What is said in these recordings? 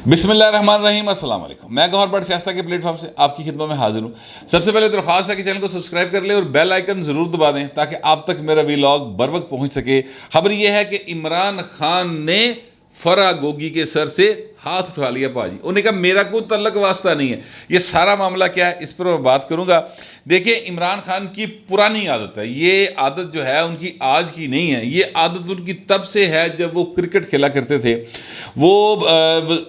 बिस्मिल्लाहिर्रहमानिर्रहीम, अस्सलाम वालेकुम। मैं गौहर बट शाइस्ता के प्लेटफॉर्म से आपकी खिदमत में हाजिर हूँ। सबसे पहले दरख्वास्त है कि चैनल को सब्सक्राइब कर ले और बेल आइकन ज़रूर दबा दें ताकि आप तक मेरा वीलॉग बर वक्त पहुँच सके। खबर यह है कि इमरान खान ने फरा गोगी के सर से हाथ उठा लिया पाजी। उन्होंने कहा मेरा कोई तल्लक वास्ता नहीं है। ये सारा मामला क्या है इस पर मैं बात करूंगा। देखिए, इमरान खान की पुरानी आदत है, ये आदत जो है उनकी आज की नहीं है, ये आदत उनकी तब से है जब वो क्रिकेट खेला करते थे। वो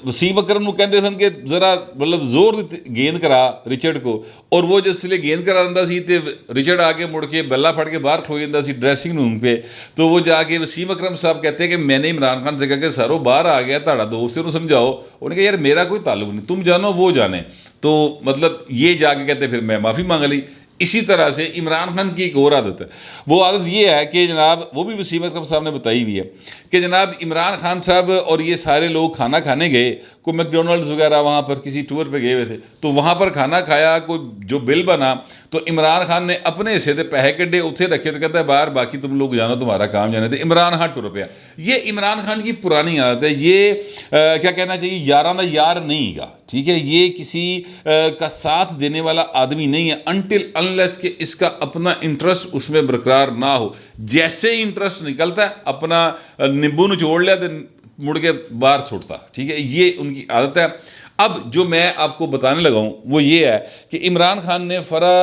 वसीम अकरम को कहते थे कि जरा मतलब जोर गेंद करा रिचर्ड को, और वो जिसलिए गेंद करा दिंदा सी ते रिचर्ड आके मुड़ के बल्ला फड़ के बाहर खलो जाता सी ड्रेसिंग रूम पे। तो वो जाके वसीम अकरम साहब कहते हैं कि मैंने इमरान खान से कहा कि सर वो बाहर आ गया, ताड़ा दोस्त है, समझाओ। उन्होंने कहा यार मेरा कोई ताल्लुक नहीं, तुम जानो वो जाने। तो मतलब ये जाके कहते फिर मैं माफ़ी मांग ली। इसी तरह से इमरान खान की एक और आदत है, वो आदत ये है कि जनाब वो भी वसीम अकरम साहब ने बताई हुई है कि जनाब इमरान खान साहब और ये सारे लोग खाना खाने गए, कोई मैकडोनल्ड्स वगैरह वहाँ पर किसी टूर पे गए हुए थे, तो वहाँ पर खाना खाया, कोई जो बिल बना तो इमरान खान ने अपने हिस्से से पैसे कड्डे उत्थे रखे, तो कहता है बाहर बाकी तुम लोग जानो तुम्हारा काम जाने थे। इमरान खान टुर पिया। ये इमरान खान की पुरानी आदत है। ये क्या कहना चाहिए, यारां दा यार नहीं गा, ठीक है। ये किसी का साथ देने वाला आदमी नहीं है अनटिल अनलेस कि इसका अपना इंटरेस्ट उसमें बरकरार ना हो। जैसे ही इंटरेस्ट निकलता है अपना नींबू निचोड़ लिया तो मुड़ के बाहर छोड़ता, ठीक है। ये उनकी आदत है। अब जो मैं आपको बताने लगा हूँ वो ये है कि इमरान खान ने फरा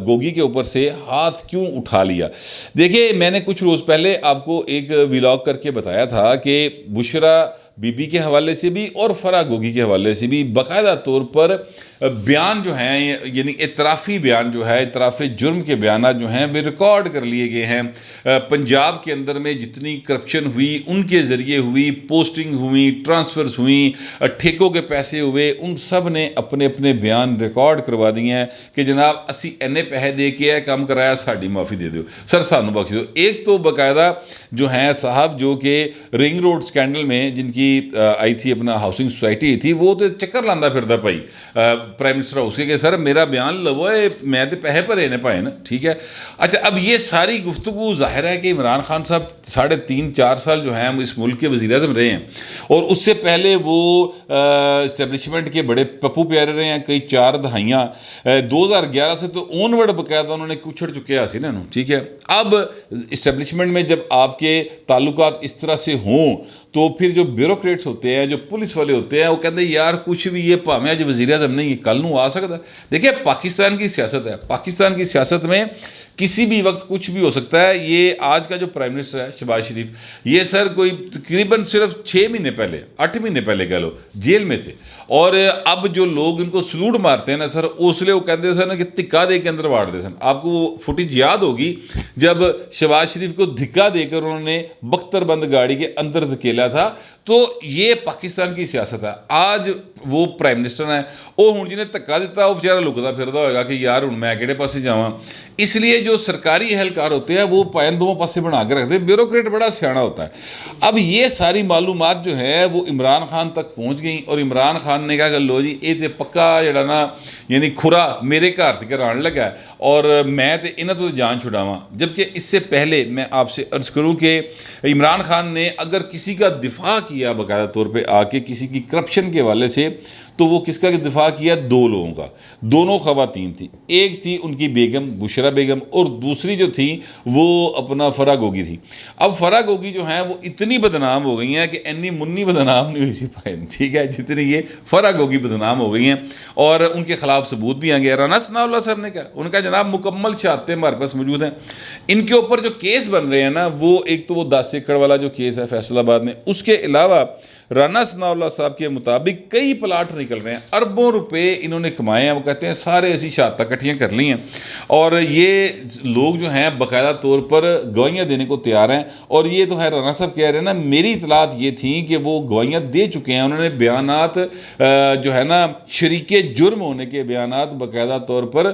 गोगी के ऊपर से हाथ क्यों उठा लिया। देखिए, मैंने कुछ रोज़ पहले आपको एक व्लॉग करके बताया था कि बुशरा बीबी के हवाले से भी और फरा गोगी के हवाले से भी बाकायदा तौर पर बयान जो हैं, यानी इतराफ़ी बयान जो है, इतराफ़ जुर्म के बयान जो हैं वे रिकॉर्ड कर लिए गए हैं। पंजाब के अंदर में जितनी करप्शन हुई, उनके ज़रिए हुई, पोस्टिंग हुई, ट्रांसफ़र्स हुई, ठेकों के पैसे हुए, उन सब ने अपने अपने बयान रिकॉर्ड करवा दिए हैं कि जनाब असी इन्ने पैसे दे के है काम कराया, साड़ी माफ़ी दे दो सर, सानू बख्श दो। एक तो बाकायदा जो हैं साहब जो कि रिंग रोड स्कैंडल में जिनकी आई थी अपना हाउसिंग सोसाइटी थी, वो तो चक्कर लांदा फिरदा भाई प्राइम मिनिस्टर हाउस के सर मेरा बयान लवो, मैं तो पैसे भरे ने भाई ना, ठीक है। अच्छा, अब ये सारी गुफ्तगू जाहिर है कि इमरान खान साहब 3.5-4 साल जो हैं इस मुल्क के वज़ीर-ए-आज़म रहे हैं, और उससे पहले वो इस्टेब्लिशमेंट के बड़े पप्पू प्यारे रहे हैं कई 4 दहाइयाँ। 2011 से तो ओनवर्ड बाकायदा उन्होंने कुछड़ चुके हासिल है ना, ठीक है। अब इस्टेब्लिशमेंट में जब आपके ताल्लुकात इस तरह से हों तो फिर जो ब्यूरोक्रेट्स होते हैं, जो पुलिस वाले होते हैं, वो कहते हैं यार कुछ भी ये भावें अज वज़ीर-ए-आज़म नहीं कल नूं आ सकता। देखिए, पाकिस्तान की सियासत है, पाकिस्तान की सियासत में किसी भी वक्त कुछ भी हो सकता है। ये आज का जो प्राइम मिनिस्टर है शहबाज शरीफ, ये सर कोई तकरीबन सिर्फ 6 महीने पहले 8 महीने पहले कह लो जेल में थे, और अब जो लोग इनको सलूट मारते हैं ना सर, उसलिए वो कहते सर ना कि धिक्का दे के अंदर वाड़ दे सन। आपको वो फुटेज याद होगी जब शहबाज शरीफ को धिक्का देकर उन्होंने बख्तरबंद गाड़ी के अंदर धकेला था। तो ये पाकिस्तान की सियासत है। आज वो प्राइम मिनिस्टर है, वो हुण जिन्हें धक्का दिता वो बेचारा लुकदा फिरदा होएगा कि यार हुण मैं किहड़े पासे जावां। इसलिए जो सरकारी एहलकार होते हैं वो पैन दोवें पासे बना के रखते हैं। ब्यूरोक्रेट बड़ा सियाना होता है। अब ये सारी मालूमात जो है वो इमरान खान तक पहुँच गई, और इमरान खान ने कहा कि लो जी ये तो पक्का जड़ा ना यानी खुरा मेरे घर तक आने लगा है और मैं तो इन्हां तो जान छुड़ावां। जबकि इससे पहले मैं आपसे अर्ज़ करूँ कि इमरान खान ने अगर किसी का दिफा किया बाकायदा तौर पे आके किसी की करप्शन के हवाले से, तो वो किसका दिफा किया, 2 लोगों का। दोनों ख़वातीन थी, एक थी उनकी बेगम बुशरा बेगम और दूसरी जो थी वो अपना फरा गोगी थी। अब फरा गोगी जो है वो इतनी बदनाम हो गई हैं कि इन्नी मुन्नी बदनाम नहीं हुई थी भाई, ठीक है, जितनी ये फरा गोगी बदनाम हो गई हैं। और उनके खिलाफ सबूत भी आ गया। राना सनाउल्लाह साहब ने कहा, उनका जनाब मुकम्मल शहादतें हमारे पास मौजूद हैं। इनके ऊपर जो केस बन रहे हैं ना, वो एक तो वो 10 एकड़ वाला जो केस है फैसलाबाद में, उसके अलावा राना सनाउल्लाह साहब के मुताबिक कई प्लाट निकल रहे हैं, अरबों रुपए इन्होंने कमाए हैं। वो कहते हैं सारे ऐसी शहादत इकट्ठियाँ कर ली हैं, और ये लोग जो हैं बाकायदा तौर पर गवाहियाँ देने को तैयार हैं। और ये तो है राना साहब कह रहे हैं ना, मेरी इतलात ये थी कि वो गवाहियाँ दे चुके हैं। उन्होंने बयानात जो है ना शरीके जुर्म होने के बयानात बाकायदा तौर पर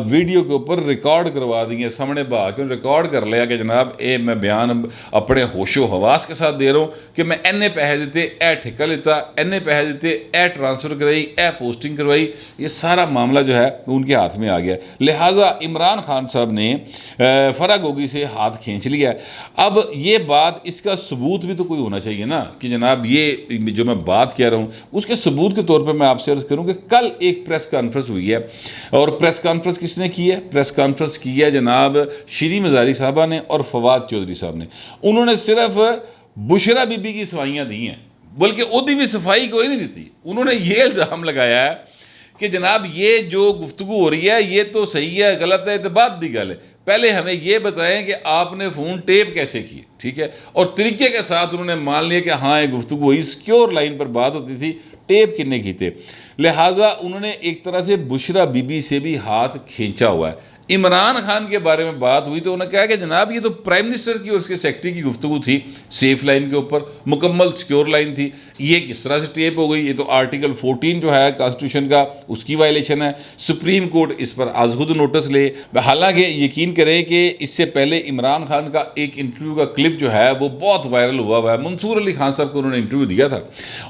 वीडियो के ऊपर रिकॉर्ड करवा दिए, सामने बहा के रिकॉर्ड कर लिया कि जनाब ये मैं बयान अपने होशो हवास के साथ दे रहा हूँ कि मैं इन्ने पैसे दिते, ए ठेका लेता, इन्ने पैसे दिते, ए ट्रांसफर ट्रांसफ़र कराई, पोस्टिंग करवाई, ये सारा मामला जो है उनके हाथ में आ गया। लिहाजा इमरान खान साहब ने फराह गोगी से हाथ खींच लिया। अब ये बात, इसका सबूत भी तो कोई होना चाहिए ना कि जनाब ये जो मैं बात कह रहा हूँ उसके सबूत के तौर पर मैं आपसे अर्ज़ करूँ कि कल एक प्रेस कॉन्फ्रेंस हुई है, और प्रेस कॉन्फ्रेंस किसने की है? प्रेस कॉन्फ्रेंस की है जनाब शीरी मज़ारी साहबा ने और फवाद चौधरी साहब ने। उन्होंने सिर्फ बुशरा बीबी की सफाइयाँ दी हैं, बल्कि उदी भी सफाई कोई नहीं दी। उन्होंने ये इल्ज़ाम लगाया है कि जनाब ये जो गुफ्तगू हो रही है ये तो सही है, गलत है, तो बात दी गल है। पहले हमें ये बताएं कि आपने फ़ोन टेप कैसे किए, ठीक है, और तरीके के साथ उन्होंने मान लिया कि हाँ ये गुफ्तगू हुई, सिक्योर लाइन पर बात होती थी, टेप किन्ने की थे। लिहाजा उन्होंने एक तरह से बुशरा बीबी से भी हाथ खींचा हुआ है। इमरान खान के बारे में बात हुई तो उन्होंने कहा कि जनाब ये तो प्राइम मिनिस्टर की और उसके सेक्रेटरी की गुफ्तगू थी, सेफ लाइन के ऊपर, मुकम्मल सिक्योर लाइन थी, ये किस तरह से टेप हो गई? ये तो आर्टिकल 14 जो है कॉन्स्टिट्यूशन का उसकी वायलेशन है। सुप्रीम कोर्ट इस पर आज खुद नोटिस ले। हालांकि यकीन करें कि इससे पहले इमरान खान का एक इंटरव्यू का क्लिप जो है वो बहुत वायरल हुआ है। मंसूर अली खान साहब को उन्होंने इंटरव्यू दिया था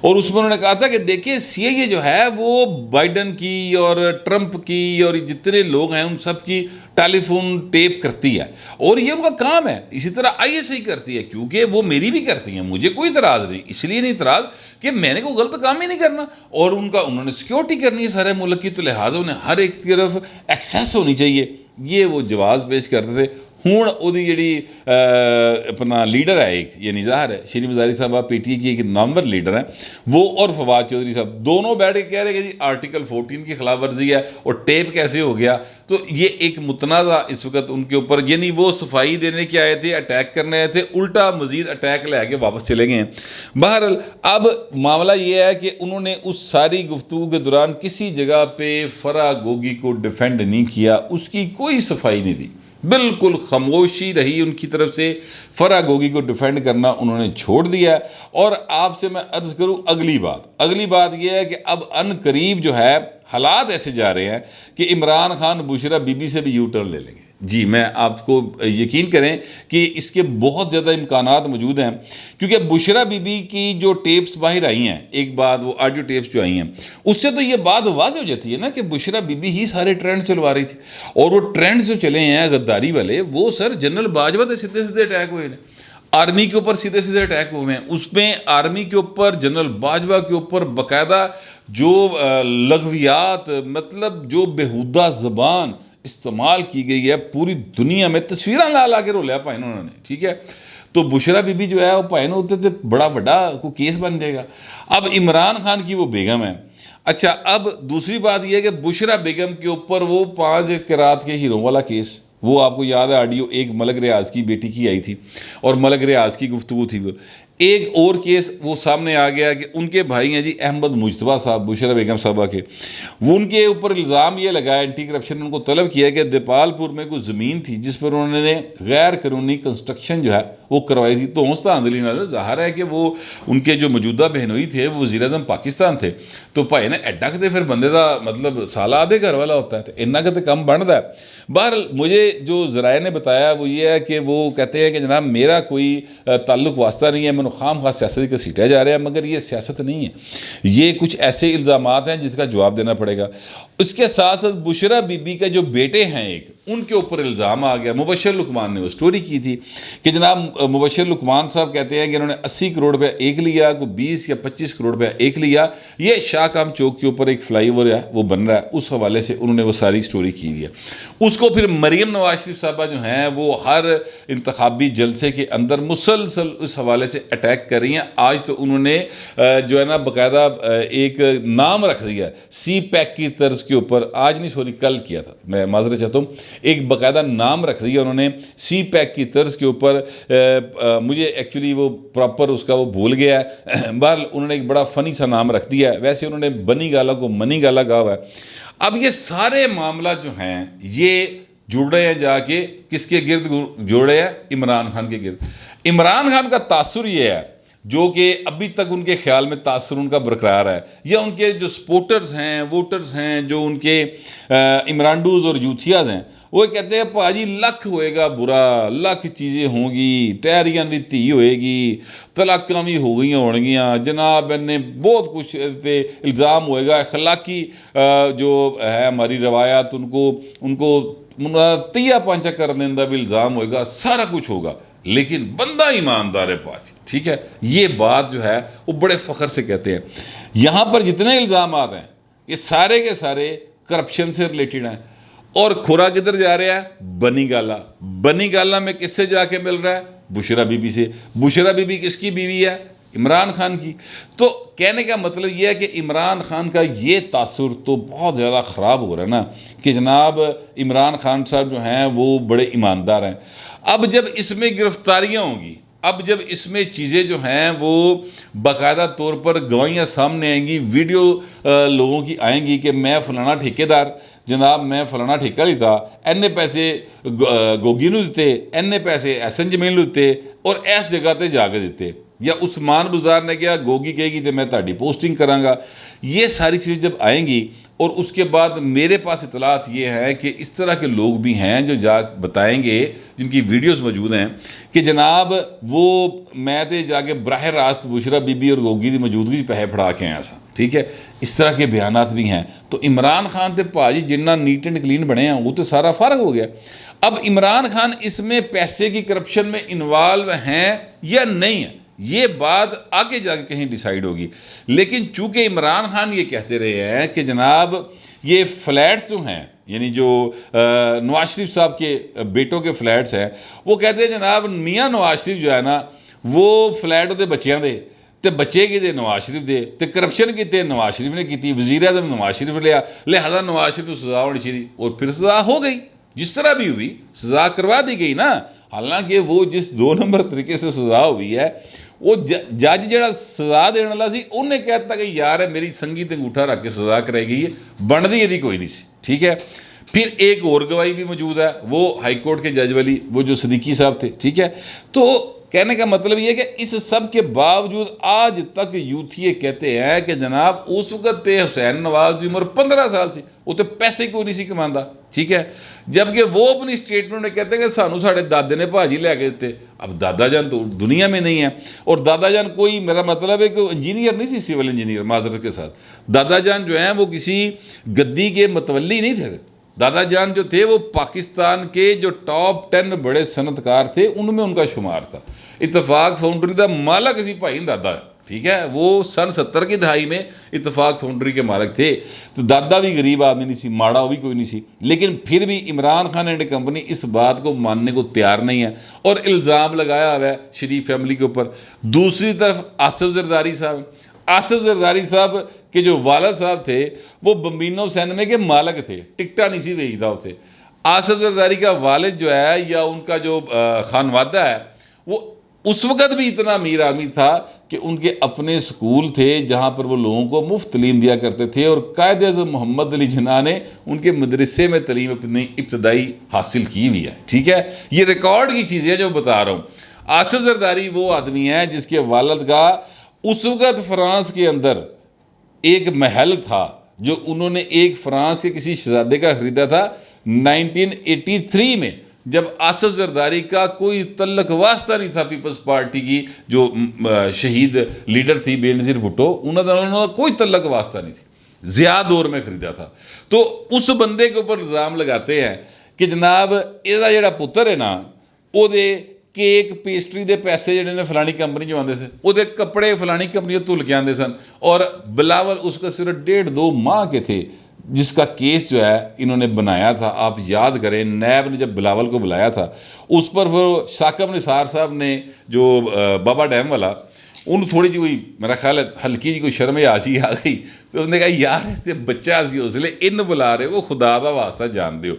और उसमें उन्होंने कहा था कि देखिए सीएए जो है वो बाइडन की और ट्रंप की और जितने लोग हैं उन सब की टेलीफोन टेप करती है और ये उनका काम है। इसी तरह आईएसआई करती है, क्योंकि वो मेरी भी करती हैं, मुझे कोई इतराज़ नहीं, इसलिए नहीं इतराज़ कि मैंने कोई गलत काम ही नहीं करना, और उन्होंने सिक्योरिटी करनी है सारे मुल्क की, तो लिहाजा उन्हें हर एक तरफ एक्सेस होनी चाहिए। ये वो जवाब पेश करते थे। हूँ उहदी जिहड़ी अपना लीडर है एक, ये निज़ार है, शीरी मज़ारी साहब पीटीआई की एक नामवर लीडर है, वो और फवाद चौधरी साहब दोनों बैठ के कह रहे हैं कि जी आर्टिकल 14 की खिलाफ वर्जी है और टेप कैसे हो गया। तो ये एक मुतनाज़ा इस वक्त उनके ऊपर, यानी वो सफाई देने के आए थे, अटैक करने आए थे, उल्टा मज़ीद अटैक ले आके वापस चले गए हैं। बहरहाल अब मामला ये है कि उन्होंने उस सारी गुफ्तगू के दौरान किसी जगह पे फराह गोगी को डिफेंड नहीं किया, उसकी कोई सफाई नहीं दी, बिल्कुल खामोशी रही उनकी तरफ से। फराह गोगी को डिफेंड करना उन्होंने छोड़ दिया। और आपसे मैं अर्ज़ करूं अगली बात यह है कि अब अनकरीब जो है हालात ऐसे जा रहे हैं कि इमरान खान बुशरा बीबी से भी यू टर्न ले लेंगे। जी, मैं आपको यकीन करें कि इसके बहुत ज़्यादा इम्कानात मौजूद हैं, क्योंकि बुशरा बीबी की जो टेप्स बाहर आई हैं, एक बात वो ऑडियो टेप्स जो आई हैं, उससे तो ये बात वाज़ हो जाती है ना कि बुशरा बीबी ही सारे ट्रेंड चलवा रही थी। और वो ट्रेंड जो चले हैं गद्दारी वाले, वो सर जनरल बाजवा से सीधे सीधे अटैक हुए हैं, आर्मी के ऊपर सीधे सीधे अटैक हुए हैं। उसमें आर्मी के ऊपर, जनरल बाजवा के ऊपर बाकायदा जो लघवियात, मतलब जो बेहुदा ज़बान इस्तेमाल की गई है पूरी दुनिया में, तस्वीर ला के रोलिया पाए उन्होंने, ठीक है। तो बुशरा बीबी जो है वो पाए होते थे बड़ा बड़ा कोई केस बन जाएगा। अब इमरान खान की वो बेगम है। अच्छा, अब दूसरी बात यह है कि बुशरा बेगम के ऊपर वो 5 किरात के हीरों वाला केस, वो आपको याद है ऑडियो, एक मलक रियाज की बेटी की आई थी और मलक रियाज की गुफ्तगू थी। वो एक और केस वो सामने आ गया कि उनके भाई हैं जी अहमद मुजतबा साहब, बुशरा बेगम साहबा के, वो उनके ऊपर इल्ज़ाम ये लगाया, एंटी करप्शन ने उनको तलब किया कि देपालपुर में कोई ज़मीन थी जिस पर उन्होंने गैर कानूनी कंस्ट्रक्शन जो है वो करवाई थी। तो हौसला आंदोलन वाले ज़ाहिर है कि वो उनके जो मौजूदा बहनोई थे वो वज़ीर आज़म पाकिस्तान थे, तो भाई ने एडा कि फिर बंदे का मतलब साला आधे घर वाला होता है, तो इन्ना कि कम बनता है। बहरहाल मुझे जो ज़राए ने बताया वो ये है कि वो कहते हैं कि जनाब मेरा कोई ताल्लुक वास्ता नहीं है, मैंने खाम खा सियासत का सीटा जा रहा है, मगर ये सियासत नहीं है, ये कुछ ऐसे इल्ज़ामात हैं जिसका जवाब देना पड़ेगा। उसके साथ साथ बुशरा बीबी का जो बेटे हैं एक, उनके ऊपर इल्ज़ाम आ गया। मुबशर लुकमान ने वो स्टोरी की थी कि जनाब मुबशर लुकमान साहब कहते हैं कि इन्होंने 80 करोड़ रुपया एक लिया, कोई 20 या 25 करोड़ रुपया एक लिया, ये शाहकाम चौक के ऊपर एक फ्लाईओवर है वो बन रहा है, उस हवाले से उन्होंने वो सारी स्टोरी की है। उसको फिर मरीम नवाज शरीफ साहबा जो हैं वो हर इंतखाबी जलसे के अंदर मुसलसल उस हवाले से अटैक कर रही हैं। आज तो उन्होंने जो है ना बाकायदा एक नाम रख दिया है सी पैक की तर्ज के ऊपर, आज नहीं सॉरी कल किया था, मैं माजरत चाहता हूँ, एक बाकायदा नाम रख दिया उन्होंने सी पैक की तर्ज के ऊपर। मुझे एक्चुअली वो प्रॉपर उसका वो भूल गया है, बहरहाल उन्होंने एक बड़ा फ़नी सा नाम रख दिया है। वैसे उन्होंने बनी गाला को मनी गाला कहा हुआ है। अब ये सारे मामला जो हैं ये जुड़ रहे हैं जाके किसके गिर्द जुड़ रहे हैं? इमरान खान के गिर्द। इमरान खान का तासुर ये है जो कि अभी तक उनके ख्याल में तासुर उनका बरकरार है, या उनके जो सपोर्टर्स हैं, वोटर्स हैं, जो उनके इमरानडूज और यूथियाज हैं, وہ کہتے ہیں پاجی لکھ ہوئے گا برا، لکھ چیزیں ہوں گی، ٹہریاں بھی تھی ہوئے گی، طلاقاں بھی ہو گئی ہونگیاں، جناب نے بہت کچھ الزام ہوئے گا، اخلاقی جو ہے ہماری روایات ان کو تیا پانچا کر دیندہ بھی الزام ہوئے گا، سارا کچھ ہوگا، لیکن بندہ ایماندار ہے پاجی، ٹھیک ہے؟ یہ بات جو ہے وہ بڑے فخر سے کہتے ہیں۔ یہاں پر جتنے الزامات ہیں یہ سارے کے سارے کرپشن سے ریلیٹڈ ہیں۔ اور کھورا کدھر جا رہا ہے؟ بنی گالا۔ بنی گالا میں کس سے جا کے مل رہا ہے؟ بشرا بی بی سے۔ بشرا بی بی کس کی بیوی ہے؟ عمران خان کی۔ تو کہنے کا مطلب یہ ہے کہ عمران خان کا یہ تاثر تو بہت زیادہ خراب ہو رہا ہے نا کہ جناب عمران خان صاحب جو ہیں وہ بڑے ایماندار ہیں۔ اب جب اس میں گرفتاریاں ہوں گی، اب جب اس میں چیزیں جو ہیں وہ باقاعدہ طور پر گواہیاں سامنے آئیں گی، ویڈیو لوگوں کی آئیں گی کہ میں فلانا ٹھیکیدار جناب میں فلانا ٹھیکہ لیتا، اینے پیسے گوگی نو دیتے، اینے پیسے احسن جمیل نو دیتے اور ایس جگہ تے جا کے دیتے، یا عثمان بزار نے کیا گوگی کہے گی تو میں تہاڈی پوسٹنگ کراں گا۔ یہ ساری چیزیں جب آئیں گی اور اس کے بعد میرے پاس اطلاعات یہ ہے کہ اس طرح کے لوگ بھی ہیں جو جا بتائیں گے، جن کی ویڈیوز موجود ہیں کہ جناب وہ میں تے جا کے براہ راست بشرا بی بی اور گوگی دی موجودگی پہے پھڑا کے آیا سا، ٹھیک ہے؟ اس طرح کے بیانات بھی ہیں۔ تو عمران خان تے پاجی جنہ نیٹ اینڈ کلین بنے ہیں وہ تو سارا فارغ ہو گیا۔ اب عمران خان اس میں پیسے کی کرپشن میں انوالو ہیں یا نہیں ہیں، یہ بات آگے جا کے کہیں ڈیسائیڈ ہوگی۔ لیکن چونکہ عمران خان یہ کہتے رہے ہیں کہ جناب یہ فلیٹس جو ہیں، یعنی جو نواز شریف صاحب کے بیٹوں کے فلیٹس ہیں، وہ کہتے ہیں جناب میاں نواز شریف جو ہے نا وہ فلیٹ ہوتے بچیاں دے تے بچے کی دے نواز شریف دے تے کرپشن کی تے نواز شریف نے کی تھی، وزیر اعظم نواز شریف لیا، لہذا نواز شریف کو سزا ہونی چاہیے، اور پھر سزا ہو گئی، جس طرح بھی ہوئی سزا کروا دی گئی نا۔ حالانکہ وہ جس 2 نمبر طریقے سے سزا ہوئی ہے، وہ جج جڑا سزا دینے والا سی انہیں کہتا کہ یار ہے میری سنگی تے انگوٹھا رکھ کے سزا کرائی گئی ہے، بن دی یہ کوئی نہیں سی، ٹھیک ہے؟ پھر ایک اور گواہی بھی موجود ہے، وہ ہائی کورٹ کے جج والی، وہ جو صدیقی صاحب تھے، ٹھیک ہے؟ تو کہنے کا مطلب یہ ہے کہ اس سب کے باوجود آج تک یوتھ یہ کہتے ہیں کہ جناب اس وقت تے حسین نواز کی عمر 15 سال تھی، وہ تو پیسے کوئی نہیں سی کماندا، ٹھیک ہے؟ جبکہ وہ اپنی اسٹیٹمنٹ میں کہتے ہیں کہ سانو ساڑھے دادے نے پاجی لے کے دیتے۔ اب دادا جان تو دنیا میں نہیں ہے، اور دادا جان کوئی میرا مطلب ہے کہ انجینئر نہیں تھی، سول انجینئر معذرت کے ساتھ، دادا جان جو ہیں وہ کسی گدی کے متولی نہیں تھے۔ دادا جان جو تھے وہ پاکستان کے جو ٹاپ 10 بڑے صنعتکار تھے ان میں ان کا شمار تھا۔ اتفاق فاؤنڈری دا مالک اسی بھائی دادا، ٹھیک ہے؟ وہ سن 70 کی دہائی میں اتفاق فاؤنڈری کے مالک تھے۔ تو دادا بھی غریب آدمی نہیں سی، ماڑا بھی کوئی نہیں سی، لیکن پھر بھی عمران خان اینڈ کمپنی اس بات کو ماننے کو تیار نہیں ہے اور الزام لگایا ہوا ہے شریف فیملی کے اوپر۔ دوسری طرف آصف زرداری صاحب کے جو والد صاحب تھے وہ بمبینو سینمے کے مالک تھے، ٹکٹا نہیں سی بھیجتا ہوتے۔ آصف زرداری کا والد جو ہے یا ان کا جو خانوادہ ہے وہ اس وقت بھی اتنا امیر آدمی تھا کہ ان کے اپنے سکول تھے جہاں پر وہ لوگوں کو مفت تعلیم دیا کرتے تھے، اور قائد اعظم محمد علی جناح نے ان کے مدرسے میں تعلیم اپنی ابتدائی حاصل کی ہوئی ہے، ٹھیک ہے؟ یہ ریکارڈ کی چیزیں جو بتا رہا ہوں۔ آصف زرداری وہ آدمی ہے جس کے والد کا اس وقت فرانس کے اندر ایک محل تھا جو انہوں نے ایک فرانس کے کسی شہزادے کا خریدا تھا 1983 میں، جب آصف زرداری کا کوئی تعلق واسطہ نہیں تھا پیپلز پارٹی کی جو شہید لیڈر تھی بے نظیر بھٹو، انہوں کا کوئی تعلق واسطہ نہیں تھی، ضیاء دور میں خریدا تھا۔ تو اس بندے کے اوپر الزام لگاتے ہیں کہ جناب یہ جڑا پتر ہے نا وہ دے کیک پیسٹری دے پیسے جڑے نے فلانی کمپنی جو آندے سے، وہ دے کپڑے فلانی کمپنی جو تل کے آندے سن، اور بلاول اس کا صرف 1.5-2 ماہ کے تھے جس کا کیس جو ہے انہوں نے بنایا تھا۔ آپ یاد کریں نیب نے جب بلاول کو بلایا تھا اس پر وہ ثاقب نثار صاحب نے جو بابا ڈیم والا انہوں تھوڑی جی کوئی میرا خیال ہے ہلکی جی کوئی شرم آجی آ گئی، تو انہوں نے کہا یار بچہ سی اس لیے ان بلا رہے وہ خدا دا واسطہ جان دیو۔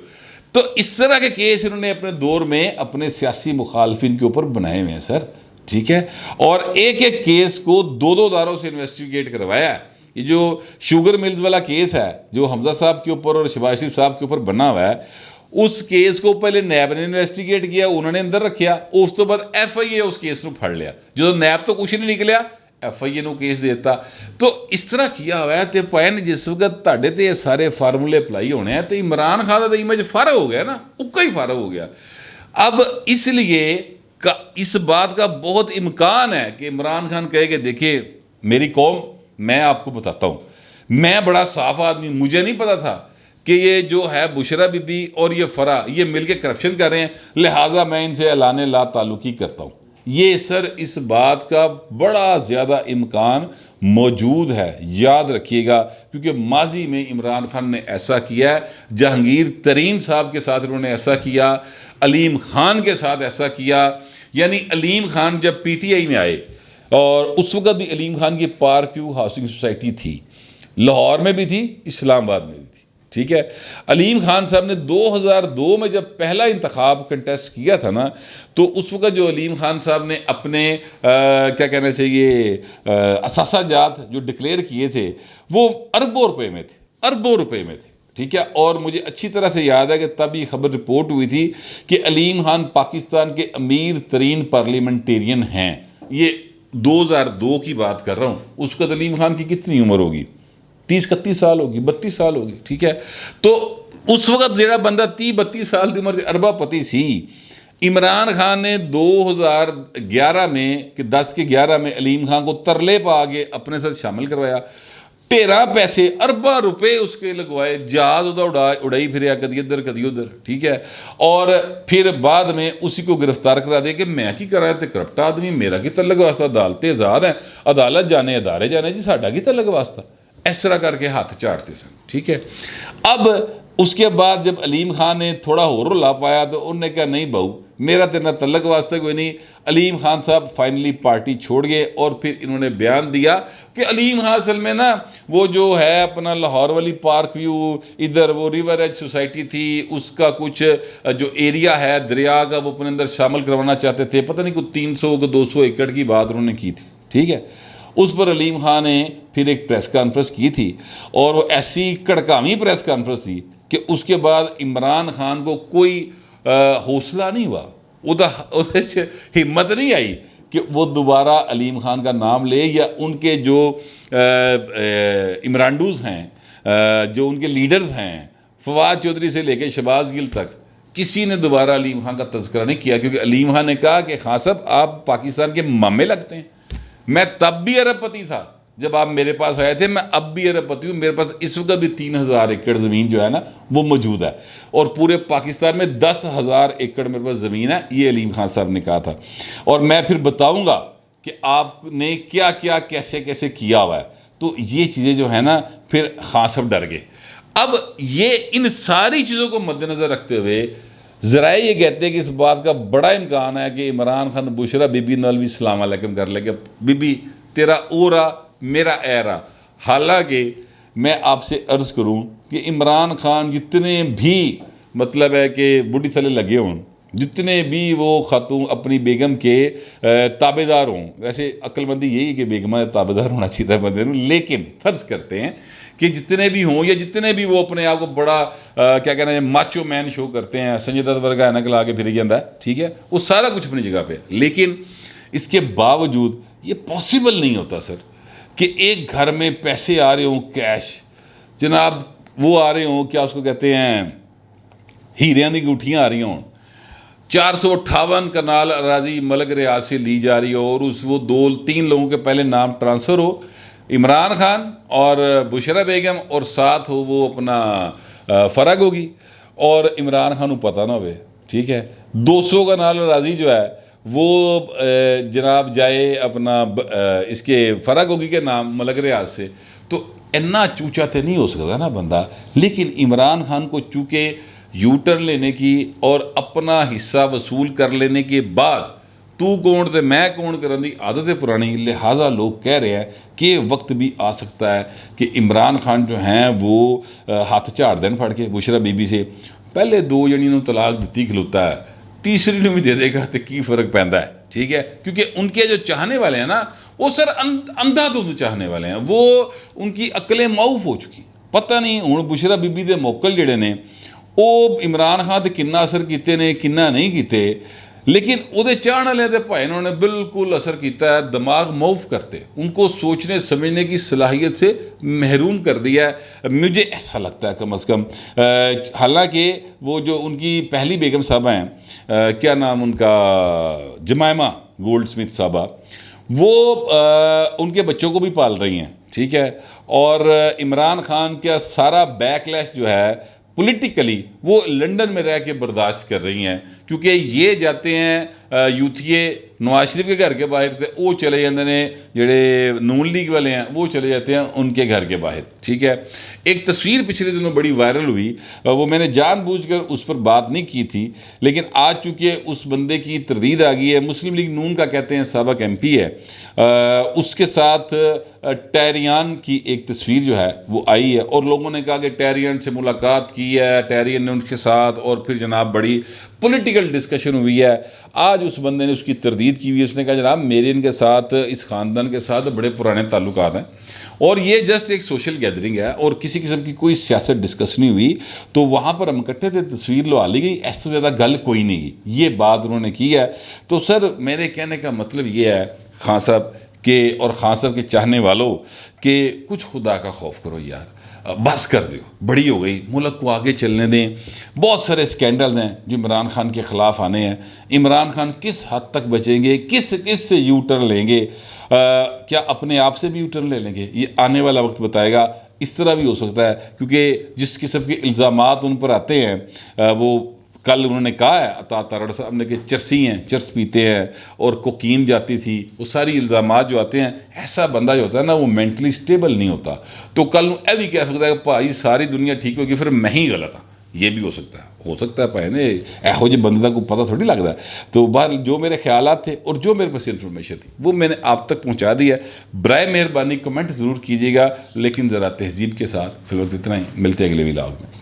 تو اس طرح کے کیس انہوں نے اپنے دور میں اپنے سیاسی مخالفین کے اوپر بنائے ہوئے ہیں سر، ٹھیک ہے؟ اور ایک ایک کیس کو 2 اداروں سے انویسٹیگیٹ کروایا ہے۔ یہ جو شوگر ملز والا کیس ہے جو حمزہ صاحب کے اوپر اور شہباز شریف صاحب کے اوپر بنا ہوا ہے، اس کیس کو پہلے نیب نے انویسٹیگیٹ کیا، انہوں نے اندر رکھیا، اس تو بعد ایف آئی اے اس کیس کو پھڑ لیا۔ جو نیب تو کچھ نہیں نکلیا، FIA ਨੂੰ ਕੇਸ ਦੇ ਦਿੱਤਾ। ਤੋ ਇਸ ਤਰ੍ਹਾਂ ਕੀਆ ਹੋਇਆ ਹੈ। ਤੇ ਭੈਣ ਜਿਸ ਵਕਤ ਤੁਹਾਡੇ ਤੇ ਇਹ ਸਾਰੇ ਫਾਰਮੂਲੇ ਅਪਲਾਈ होने हैं तो इमरान खान का इमेज फर्क हो गया ना, उक्का ही फर्क हो गया। अब इसलिए इस बात का बहुत इम्कान है कि इमरान खान कहे कि देखिए मेरी कौम, मैं आपको बताता हूँ, मैं बड़ा साफ आदमी, मुझे नहीं पता था कि ये जो है बुशरा बीबी और ये फरा ये मिलके करप्शन कर रहे हैं, लिहाजा मैं इनसे ऐलान ला ताल्लुकी करता हूँ। ये सर इस बात का बड़ा ज़्यादा इम्कान मौजूद है, याद रखिएगा, क्योंकि माजी में इमरान खान ने ऐसा किया है, जहांगीर तरीन साहब के साथ उन्होंने ऐसा किया, अलीम खान के साथ ऐसा किया। यानी अलीम खान जब PTI में आए, और उस वक्त भी अलीम खान की पार्क व्यू हाउसिंग सोसाइटी थी, लाहौर में भी थी, इस्लामाबाद में भी थी, ठीक है। अलीम खान साहब ने 2002 में जब पहला इंतखाब कंटेस्ट किया था ना, तो उस वक्त जो अलीम खान साहब ने अपने क्या कहना चाहिए असासाजात जो डिक्लेयर किए थे वो अरबों रुपए में थे, अरबों रुपए में थे, ठीक है। और मुझे अच्छी तरह से याद है कि तब ये खबर रिपोर्ट हुई थी कि अलीम खान पाकिस्तान के अमीर तरीन पार्लियामेंटेरियन हैं। ये 2002 की बात कर रहा हूँ। उस वक्त अलीम खान की कितनी उम्र होगी? 30-31 साल होगी, 32 साल होगी, ठीक है। तो उस वक्त ਜਿਹੜਾ ਬੰਦਾ 30-32 ਸਾਲ ਦੀ ਉਮਰ 'ਚ ਅਰਬਾਪਤੀ ਸੀ, इमरान खान ने 2011 में कि 10 के 11 में अलीम खान को तरले पा के अपने साथ शामिल करवाया, ढेरा पैसे अरबा रुपए उसके लगवाए, जहाज उड़ाई फिर कदी इधर कदी उधर, ठीक है। और फिर बाद में उसी को गिरफ्तार करा दे कि मैं की करा ते करप्ट आदमी, मेरा की तलक वास्ता, अदालतें आज़ाद हैं, अदालत जाने अदारे जाने जी, साडा की तलक वास्ता, इस तरह करके हाथ झाड़ते सन, ठीक है। अब उसके बाद जब अलीम खान ने थोड़ा और रुला पाया तो उन्होंने कहा नहीं बहू, मेरा तेरा तल्लक वास्ते कोई नहीं। अलीम खान साहब फाइनली पार्टी छोड़ गए, और फिर इन्होंने बयान दिया कि अलीम खान असल में ना वो जो है अपना लाहौर वाली पार्क व्यू, इधर वो रिवर एज सोसाइटी थी, उसका कुछ जो एरिया है दरिया का वो अपने अंदर शामिल करवाना चाहते थे, पता नहीं कुछ 300 को 200 एकड़ की बात उन्होंने की थी, ठीक है। उस पर अलीम खान ने फिर एक प्रेस कॉन्फ्रेंस की थी, और वो ऐसी कड़कावी प्रेस कॉन्फ्रेंस थी कि उसके बाद इमरान खान को कोई हौसला नहीं हुआ, उधर हिम्मत नहीं आई कि वो दोबारा अलीम खान का नाम ले, या उनके जो इमरानडूज़ हैं, जो उनके लीडर्स हैं, फवाद चौधरी से लेकर शहबाज गिल तक, किसी ने दोबारा अलीम खान का तज़किरा नहीं किया, क्योंकि अलीम खान ने कहा कि खान साहब आप पाकिस्तान के मामे लगते हैं, मैं तब भी अरबपति था जब आप मेरे पास आए थे, मैं अब भी अरबपति हूँ, मेरे पास इस वक्त भी 3000 एकड़ ज़मीन जो है ना वो मौजूद है, और पूरे पाकिस्तान में 10,000 एकड़ मेरे पास ज़मीन है, ये अलीम खान साहब ने कहा था। और मैं फिर बताऊँगा कि आपने क्या क्या कैसे कैसे किया हुआ है। तो ये चीज़ें जो है ना, फिर खान साहब डर गए। अब ये इन सारी चीज़ों को मद्देनज़र रखते हुए ज़रा ये कहते हैं कि इस बात का बड़ा इम्कान है कि इमरान खान बुशरा बीबी नाल भी सलाम अलैकुम कर लेगा, बीबी तेरा ओरा मेरा एरा। हालांकि मैं आपसे अर्ज़ करूं कि इमरान खान जितने भी मतलब है कि बुढ़ी थले लगे हों, जितने भी वो खातून अपनी बेगम के ताबेदार हों, वैसे अक्लमंदी यही है कि बेगमा ताबेदार होना चाहिए बंदे को, लेकिन फ़र्ज़ करते हैं कि जितने भी हों, या जितने भी वो अपने आप को बड़ा क्या कहना है माचो मैन शो करते हैं, संजय दत्त वर्गा ऐनक ला के फिर जाता है, ठीक है, वो सारा कुछ अपनी जगह पे, लेकिन इसके बावजूद ये पॉसिबल नहीं होता सर कि एक घर में पैसे आ रहे हों कैश, जनाब वो आ रहे हों, क्या उसको कहते हैं, हीरियां दी गुठियाँ आ रही हों, 458 कनाल अराजी मलक रियाज से ली जा रही हो, और उस वो 2-3 लोगों के पहले नाम ट्रांसफ़र हो, इमरान खान और बुशरा बेगम, और साथ हो वो अपना फ़रग होगी, और इमरान खान को पता ना होवे, ठीक है। 200 कनाल अराजी जो है वो जनाब जाए अपना इसके फ़रग होगी के नाम मलक रियाज से, तो इन्ना चूचा तो नहीं हो सकता ना बंदा। लेकिन इमरान खान को चूँकि यू टर्न लेने की और अपना हिस्सा वसूल कर लेने के बाद तू कौन ते मैं कौन करने की आदत है पुरानी, लिहाजा लोग कह रहे हैं कि वक्त भी आ सकता है कि इमरान खान जो हैं वो हाथ झाड़ देन फड़ के बुशरा बीबी से, पहले 2 जणियों को तलाक दी खलोता है, तीसरी ने भी दे देगा तो की फ़र्क पैंदा है, ठीक है। क्योंकि उनके जो चाहने वाले हैं ना वो सर अंधाधुंध चाहने वाले हैं, वो उनकी अकलें माऊफ हो चुकी, पता नहीं हुण बुशरा बीबी दे मोकल जिहड़े ने वो इमरान खान ते किन्ना असर कीते ने किन्ना नहीं कीते, لیکن وہ چاہنے والے دے بھائی انہوں نے بالکل اثر کیتا ہے، دماغ موف کرتے، ان کو سوچنے سمجھنے کی صلاحیت سے محروم کر دیا ہے، مجھے ایسا لگتا ہے کم از کم۔ حالانکہ وہ جو ان کی پہلی بیگم صاحبہ ہیں، کیا نام ان کا، جمائمہ گولڈ سمتھ صاحبہ، وہ ان کے بچوں کو بھی پال رہی ہیں، ٹھیک ہے، اور عمران خان کا سارا بیک لیش جو ہے پولیٹیکلی وہ لنڈن میں رہ کے برداشت کر رہی ہیں، کیونکہ یہ جاتے ہیں یوتھیے نواز شریف کے گھر کے باہر تھے، وہ چلے جاتے ہیں جڑے نون لیگ والے ہیں، وہ چلے جاتے ہیں ان کے گھر کے باہر، ٹھیک ہے۔ ایک تصویر پچھلے دنوں بڑی وائرل ہوئی، وہ میں نے جان بوجھ کر اس پر بات نہیں کی تھی، لیکن آج چونکہ اس بندے کی تردید آ گئی ہے، مسلم لیگ نون کا کہتے ہیں سابق ایم پی ہے، اس کے ساتھ ٹیریان کی ایک تصویر جو ہے وہ آئی ہے، اور لوگوں نے کہا کہ ٹیریان سے ملاقات کی ہے، ٹیریان نے ان کے ساتھ، اور پھر جناب بڑی پولیٹیکل ڈسکشن ہوئی ہے۔ آج اس بندے نے اس کی تردید کی ہوئی ہے، اس نے کہا جناب میرے ان کے ساتھ، اس خاندان کے ساتھ بڑے پرانے تعلقات ہیں، اور یہ جسٹ ایک سوشل گیدرنگ ہے، اور کسی قسم کی کوئی سیاست ڈسکس نہیں ہوئی، تو وہاں پر ہم اکٹھے تھے، تصویر لوا لی گئی، ایسے زیادہ گل کوئی نہیں کی، یہ بات انہوں نے کی ہے۔ تو سر میرے کہنے کا مطلب یہ ہے خان صاحب کہ، اور خان صاحب کے چاہنے والوں، کہ کچھ خدا کا خوف کرو یار، بس کر دیو، بڑی ہو گئی، ملک کو آگے چلنے دیں۔ بہت سارے سکینڈلز ہیں جو عمران خان کے خلاف آنے ہیں، عمران خان کس حد تک بچیں گے، کس سے یو ٹرن لیں گے، کیا اپنے آپ سے بھی یو ٹرن لے لیں گے، یہ آنے والا وقت بتائے گا۔ اس طرح بھی ہو سکتا ہے، کیونکہ جس قسم کے الزامات ان پر آتے ہیں، وہ کل انہوں نے کہا ہے عطا تارڑ صاحب نے کہ چرسی ہیں، چرس پیتے ہیں، اور کوکین جاتی تھی، وہ ساری الزامات جو آتے ہیں، ایسا بندہ جو ہوتا ہے نا وہ مینٹلی سٹیبل نہیں ہوتا، تو کل یہ بھی کہہ سکتا ہے کہ بھائی ساری دنیا ٹھیک ہوگی پھر میں ہی غلط ہوں، یہ بھی ہو سکتا ہے بھائی نے ایہو جی بندے کو پتہ تھوڑی لگتا ہے۔ تو بہر جو میرے خیالات تھے اور جو میرے پاس انفارمیشن تھی وہ میں نے آپ تک پہنچا دی ہے، برائے مہربانی کمنٹ ضرور کیجیے گا، لیکن ذرا تہذیب کے ساتھ۔ فی الوقت اتنا ہی، ملتے ہیں اگلے ولاگ میں۔